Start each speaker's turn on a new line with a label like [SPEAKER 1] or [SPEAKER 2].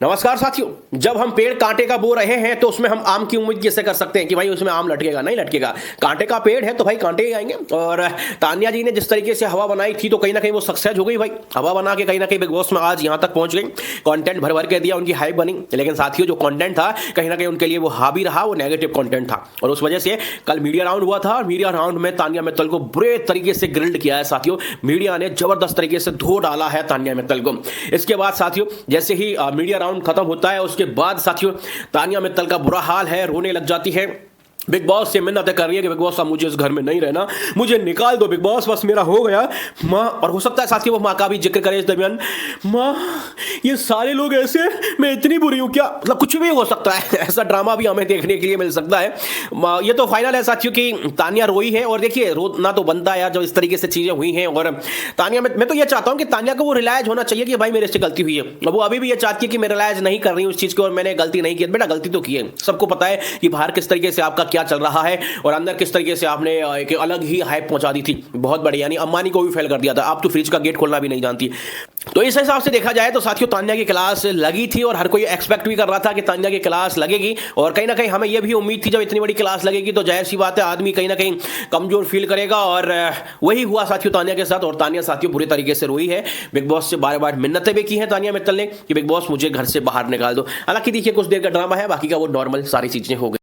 [SPEAKER 1] नमस्कार साथियों, जब हम पेड़ कांटे का बो रहे हैं तो उसमें हम आम की उम्मीद कैसे कर सकते हैं कि भाई उसमें आम लटकेगा? नहीं लटकेगा। कांटे का पेड़ है तो भाई कांटे ही आएंगे। और तान्या जी ने जिस तरीके से हवा बनाई थी तो कहीं ना कहीं वो सक्सेस हो गई भाई। हवा बना के कहीं ना कहीं बिग बॉस में आज यहाँ तक पहुंच गई, कंटेंट भर भर के दिया, उनकी हाइप बनी। लेकिन साथियों, जो कंटेंट था कहीं ना कहीं उनके लिए वो हावी रहा, वो नेगेटिव कंटेंट था। और उस वजह से कल मीडिया राउंड हुआ था और मीडिया राउंड में तान्या मित्तल को बुरे तरीके से ग्रिल्ड किया है साथियों। मीडिया ने जबरदस्त तरीके से धो डाला है तान्या मित्तल को। इसके बाद साथियों, जैसे ही मीडिया राउंड खत्म होता है उसके बाद साथियों तान्या मित्तल का बुरा हाल है, रोने लग जाती है। बिग बॉस से मिन्नतें कर रही है कि बिग बॉस, अब मुझे इस घर में नहीं रहना, मुझे निकाल दो बिग बॉस, बस मेरा हो गया माँ। और हो सकता है साथियों वो माँ का भी जिक्र करे इस दरमियान, माँ ये सारे लोग ऐसे, मैं इतनी बुरी हूँ क्या? मतलब कुछ भी हो सकता है, ऐसा ड्रामा भी हमें देखने के लिए मिल सकता है। ये तो फाइनल है साथियों कि तान्या रोई है। और देखिए, रोना तो बनता है यार जब इस तरीके से चीजें हुई हैं। और तान्या, मैं तो ये चाहता हूँ कि तान्या को वो रियलाइज होना चाहिए कि भाई मेरे से गलती हुई है। वो अभी भी ये चाहती है कि मैं रियलाइज नहीं कर रही हूँ उस चीज को और मैंने गलती नहीं की। बेटा गलती तो की है, सबको पता है कि बाहर किस तरीके से आपका क्या चल रहा है और अंदर किस तरीके से आपने एक अलग ही हाइप पहुंचा दी थी, बहुत बड़ी। यानी अंबानी को भी फेल कर दिया था, आप तो फ्रिज का गेट खोलना भी नहीं जानती। तो इस हिसाब से देखा जाए तो साथियों तान्या की क्लास लगी थी और हर कोई एक्सपेक्ट भी कर रहा था कि तान्या की क्लास लगेगी। और कहीं ना कहीं हमें यह भी उम्मीद थी जब इतनी बड़ी क्लास लगेगी तो जाहिर सी बात है आदमी कहीं ना कहीं कमजोर फील करेगा। और वही हुआ साथियों तान्या के साथ। और तान्या साथियों बुरी तरीके से रोई है, बिग बॉस से बार बार मिन्नतें भी की हैं तान्या मित्तल ने कि बिग बॉस मुझे घर से बाहर निकाल दो। हालांकि देखिए कुछ देर का ड्रामा है, बाकी का वो नॉर्मल सारी चीजें हो गई।